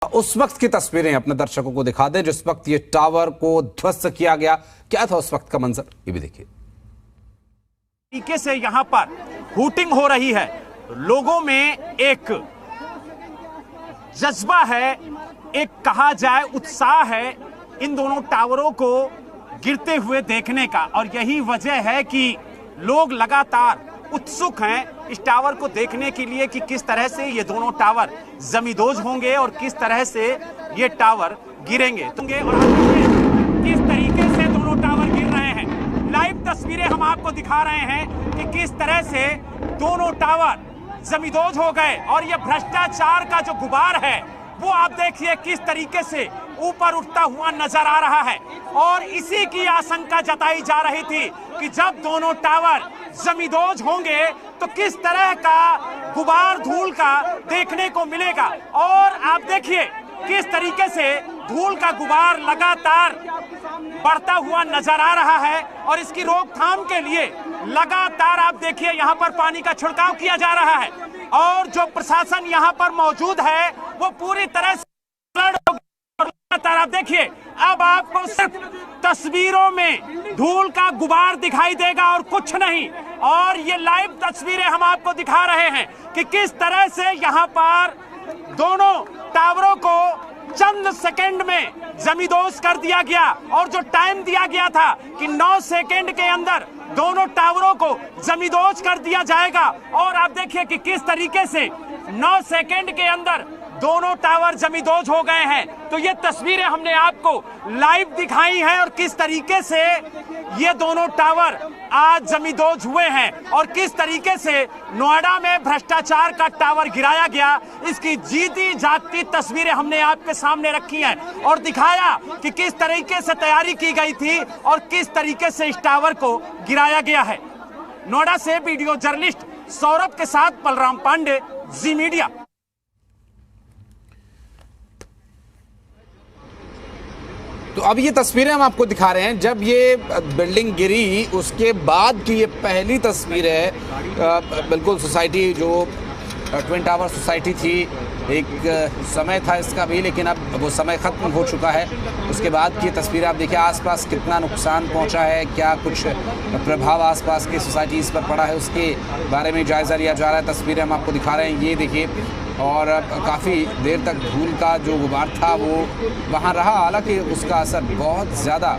उस वक्त की तस्वीरें अपने दर्शकों को दिखा दें जिस वक्त ये टावर को ध्वस्त किया गया। क्या था उस वक्त का मंजर, ये भी देखिए। तरीके से यहां पर हूटिंग हो रही है, लोगों में एक जज्बा है, एक कहा जाए उत्साह है इन दोनों टावरों को गिरते हुए देखने का। और यही वजह है कि लोग लगातार उत्सुक हैं इस टावर को देखने के लिए कि किस तरह से ये दोनों टावर जमींदोज होंगे और किस तरह से ये टावर गिरेंगे। और किस तरीके से दोनों टावर गिर रहे हैं, लाइव तस्वीरें हम आपको दिखा रहे हैं कि किस तरह से दोनों टावर जमींदोज हो गए। और ये भ्रष्टाचार का जो गुबार है वो आप देखिए किस तरीके से ऊपर उठता हुआ नजर आ रहा है। और इसी की आशंका जताई जा रही थी कि जब दोनों टावर जमींदोज होंगे तो किस तरह का गुबार धूल का देखने को मिलेगा। और आप देखिए किस तरीके से धूल का गुबार लगातार बढ़ता हुआ नजर आ रहा है। और इसकी रोकथाम के लिए लगातार आप देखिए यहाँ पर पानी का छिड़काव किया जा रहा है। और जो प्रशासन यहाँ पर मौजूद है वो पूरी तरह से लगातार आप देखिए, अब आपको सिर्फ तस्वीरों में धूल का गुबार दिखाई देगा और कुछ नहीं। और ये लाइव तस्वीरें हम आपको दिखा रहे हैं कि किस तरह से यहाँ पर दोनों टावरों को चंद सेकंड में जमींदोज कर दिया गया। और जो टाइम दिया गया था कि 9 सेकंड के अंदर दोनों टावरों को जमींदोज कर दिया जाएगा। और आप देखिए कि किस तरीके से 9 सेकंड के अंदर दोनों टावर जमींदोज हो गए हैं। तो ये तस्वीरें हमने आपको लाइव दिखाई हैं और किस तरीके से ये दोनों टावर आज जमींदोज हुए हैं और किस तरीके से नोएडा में भ्रष्टाचार का टावर गिराया गया, इसकी जीती जागती तस्वीरें हमने आपके सामने रखी हैं और दिखाया कि किस तरीके से तैयारी की गई थी और किस तरीके से इस टावर को गिराया गया है। नोएडा से वीडियो जर्नलिस्ट सौरभ के साथ बलराम पांडे, जी मीडिया। तो अब ये तस्वीरें हम आपको दिखा रहे हैं जब ये बिल्डिंग गिरी उसके बाद की ये पहली तस्वीर है। बिल्कुल सोसाइटी जो ट्विन टावर सोसाइटी थी, एक समय था इसका भी, लेकिन अब वो समय ख़त्म हो चुका है। उसके बाद की तस्वीर आप देखिए, आसपास कितना नुकसान पहुंचा है, क्या कुछ प्रभाव आसपास की सोसाइटीज़ पर पड़ा है, उसके बारे में जायज़ा लिया जा रहा है। तस्वीरें हम आपको दिखा रहे हैं, ये देखिए। और काफ़ी देर तक धूल का जो गुबार था वो वहाँ रहा, हालांकि उसका असर बहुत ज़्यादा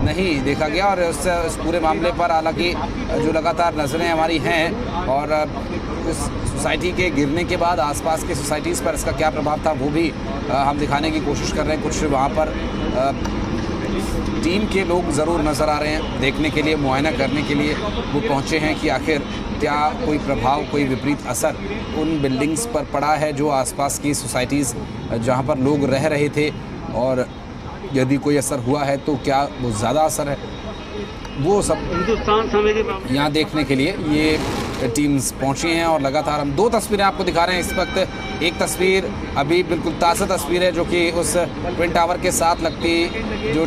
नहीं देखा गया। और इस पूरे मामले पर हालांकि जो लगातार नज़रें हमारी हैं और इस सोसाइटी के गिरने के बाद आसपास की सोसाइटीज़ पर इसका क्या प्रभाव था वो भी हम दिखाने की कोशिश कर रहे हैं। कुछ वहाँ पर टीम के लोग ज़रूर नज़र आ रहे हैं, देखने के लिए, मुआयना करने के लिए वो पहुँचे हैं कि आखिर क्या कोई प्रभाव, कोई विपरीत असर उन बिल्डिंग्स पर पड़ा है जो आसपास की सोसाइटीज़ जहाँ पर लोग रह रहे थे, और यदि कोई असर हुआ है तो क्या वो ज़्यादा असर है, वो सब यहाँ देखने के लिए ये टीम्स पहुँची हैं। और लगातार हम 2 तस्वीरें आपको दिखा रहे हैं इस वक्त। एक तस्वीर अभी बिल्कुल ताज़ा तस्वीर है जो कि उस ट्विन टावर के साथ लगती जो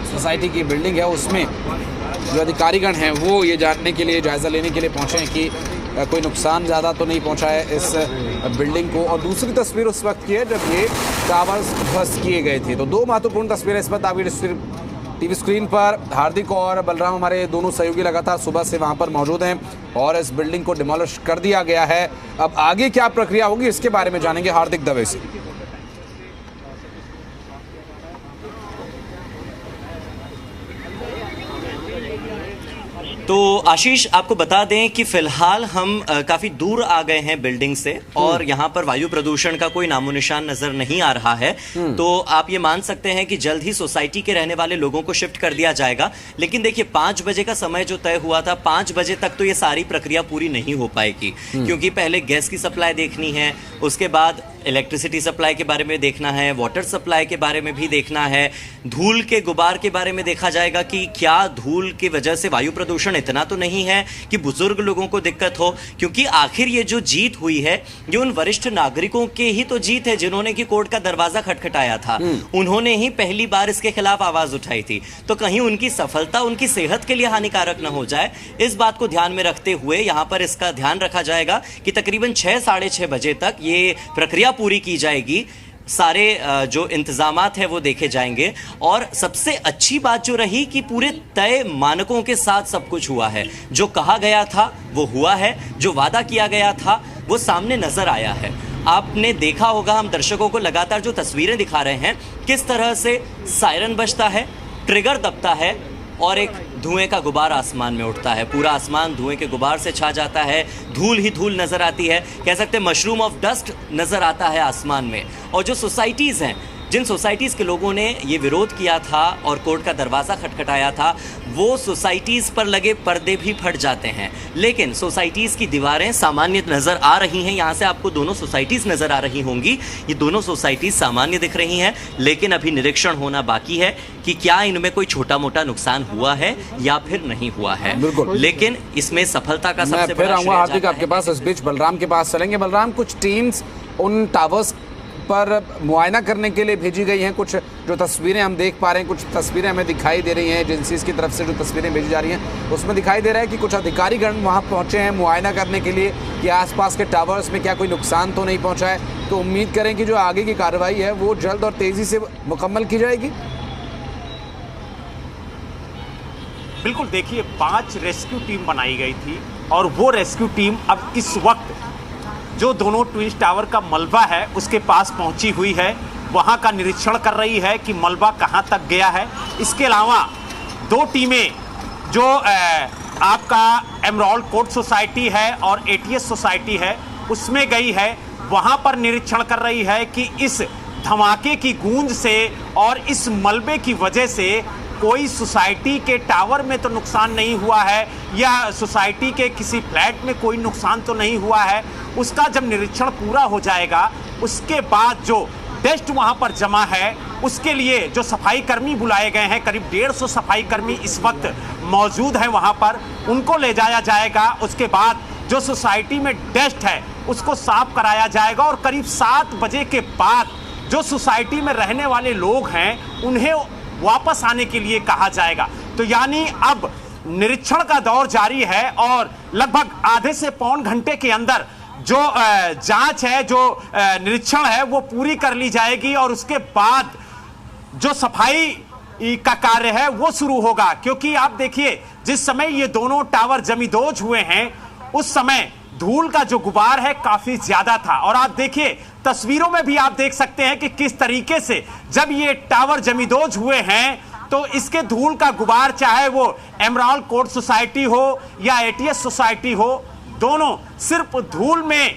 सोसाइटी की बिल्डिंग है उसमें जो अधिकारीगण हैं वो ये जानने के लिए, जायज़ा लेने के लिए पहुँचे हैं कि कोई नुकसान ज़्यादा तो नहीं पहुँचा है इस बिल्डिंग को। और दूसरी तस्वीर उस वक्त की है जब ये टावर्स ध्वस्त किए गए थे। तो 2 महत्वपूर्ण तस्वीरें इस वक्त आपकी टीवी स्क्रीन पर। हार्दिक और बलराम हमारे दोनों सहयोगी लगातार सुबह से वहां पर मौजूद हैं और इस बिल्डिंग को डिमोलिश कर दिया गया है। अब आगे क्या प्रक्रिया होगी इसके बारे में जानेंगे हार्दिक दवे से। तो आशीष, आपको बता दें कि फिलहाल हम काफी दूर आ गए हैं बिल्डिंग से और यहाँ पर वायु प्रदूषण का कोई नामो निशान नजर नहीं आ रहा है। तो आप ये मान सकते हैं कि जल्द ही सोसाइटी के रहने वाले लोगों को शिफ्ट कर दिया जाएगा। लेकिन देखिए 5 बजे का समय जो तय हुआ था, 5 बजे तक तो ये सारी प्रक्रिया पूरी नहीं हो पाएगी, क्योंकि पहले गैस की सप्लाई देखनी है, उसके बाद इलेक्ट्रिसिटी सप्लाई के बारे में देखना है, वाटर सप्लाई के बारे में भी देखना है, धूल के गुबार के बारे में देखा जाएगा कि क्या धूल की वजह से वायु प्रदूषण इतना तो नहीं है कि बुजुर्ग लोगों को दिक्कत हो। क्योंकि आखिर ये जो जीत हुई है ये उन वरिष्ठ नागरिकों के ही तो जीत है जिन्होंने कि कोर्ट का दरवाजा खटखटाया था। उन्होंने ही पहली बार इसके खिलाफ आवाज उठाई थी। तो कहीं उनकी सफलता उनकी सेहत के लिए हानिकारक न हो जाए, इस बात को ध्यान में रखते हुए यहां पर इसका ध्यान रखा जाएगा कि तकरीबन 6 साढ़े 6 बजे तक ये प्रक्रिया पूरी की जाएगी। सारे जो इंतजामात है वो देखे जाएंगे। और सबसे अच्छी बात जो रही कि पूरे तय मानकों के साथ सब कुछ हुआ है। जो कहा गया था वो हुआ है, जो वादा किया गया था वो सामने नजर आया है। आपने देखा होगा, हम दर्शकों को लगातार जो तस्वीरें दिखा रहे हैं, किस तरह से सायरन बजता है, ट्रिगर दबता है और एक धुएं का गुबार आसमान में उठता है। पूरा आसमान धुएं के गुबार से छा जाता है, धूल ही धूल नजर आती है, कह सकते हैं मशरूम ऑफ डस्ट नजर आता है आसमान में। और जो सोसाइटीज़ हैं, जिन सोसाइटीज़ के लोगों ने ये विरोध किया था और कोर्ट का दरवाज़ा खटखटाया था, वो सोसाइटीज़ पर लगे पर्दे भी फट जाते हैं। लेकिन सोसाइटीज़ की दीवारें सामान्य नज़र आ रही हैं। यहाँ से आपको दोनों सोसाइटीज़ नज़र आ रही होंगी। ये दोनों सोसाइटीज़ सामान्य दिख रही हैं, लेकिन अभी निरीक्षण होना बाकी है कि क्या इनमें कोई छोटा मोटा नुकसान हुआ है या फिर नहीं हुआ है। बिल्कुल। लेकिन इसमें सफलता का सबसे फिर बड़ा आऊँगा श्रेय हार्दिक जाता आपके है। पास। इस बीच बलराम के पास चलेंगे। बलराम, कुछ टीम्स उन टावर्स पर मुआयना करने के लिए भेजी गई हैं। कुछ जो तस्वीरें हम देख पा रहे हैं, कुछ तस्वीरें हमें दिखाई दे रही हैं एजेंसीज की तरफ से, जो तस्वीरें भेजी जा रही हैं उसमें दिखाई दे रहा है कि कुछ अधिकारीगण वहां पहुंचे हैं मुआयना करने के लिए कि आसपास के टावर्स में क्या कोई नुकसान तो नहीं पहुंचा है। तो उम्मीद करें कि जो आगे की कार्रवाई है वो जल्द और तेज़ी से मुकम्मल की जाएगी। बिल्कुल, देखिए 5 रेस्क्यू टीम बनाई गई थी और वो रेस्क्यू टीम अब इस वक्त जो दोनों ट्विन टावर का मलबा है उसके पास पहुंची हुई है, वहां का निरीक्षण कर रही है कि मलबा कहां तक गया है। इसके अलावा 2 टीमें जो आपका एमराल्ड कोर्ट सोसाइटी है और एटीएस सोसाइटी है उसमें गई है, वहां पर निरीक्षण कर रही है कि इस धमाके की गूंज से और इस मलबे की वजह से कोई सोसाइटी के टावर में तो नुकसान नहीं हुआ है या सोसाइटी के किसी फ्लैट में कोई नुकसान तो नहीं हुआ है। उसका जब निरीक्षण पूरा हो जाएगा उसके बाद जो डस्ट वहां पर जमा है उसके लिए जो सफाई कर्मी बुलाए गए हैं, करीब 150 सफाई कर्मी इस वक्त मौजूद हैं वहां पर, उनको ले जाया जाएगा। उसके बाद जो सोसाइटी में डस्ट है उसको साफ कराया जाएगा और करीब 7 बजे के बाद जो सोसाइटी में रहने वाले लोग हैं उन्हें वापस आने के लिए कहा जाएगा। तो यानी अब निरीक्षण का दौर जारी है और लगभग आधे से पौन घंटे के अंदर जो जांच है, जो निरीक्षण है वो पूरी कर ली जाएगी और उसके बाद जो सफाई का कार्य है वो शुरू होगा। क्योंकि आप देखिए जिस समय ये दोनों टावर जमींदोज हुए हैं उस समय धूल का जो गुबार है काफी ज्यादा था और आप देखिए तस्वीरों में भी आप देख सकते हैं कि किस तरीके से जब ये टावर जमींदोज हुए हैं तो इसके धूल का गुबार, चाहे वो एमराल्ड कोर्ट सोसाइटी हो या एटीएस सोसाइटी हो, दोनों सिर्फ धूल में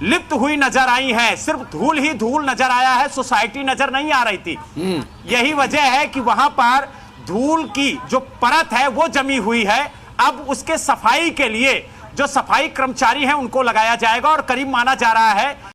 लिप्त हुई नजर आई है। सिर्फ धूल ही धूल नजर आया है, सोसाइटी नजर नहीं आ रही थी। यही वजह है कि वहां पर धूल की जो परत है वो जमी हुई है। अब उसके सफाई के लिए जो सफाई कर्मचारी हैं उनको लगाया जाएगा और करीब माना जा रहा है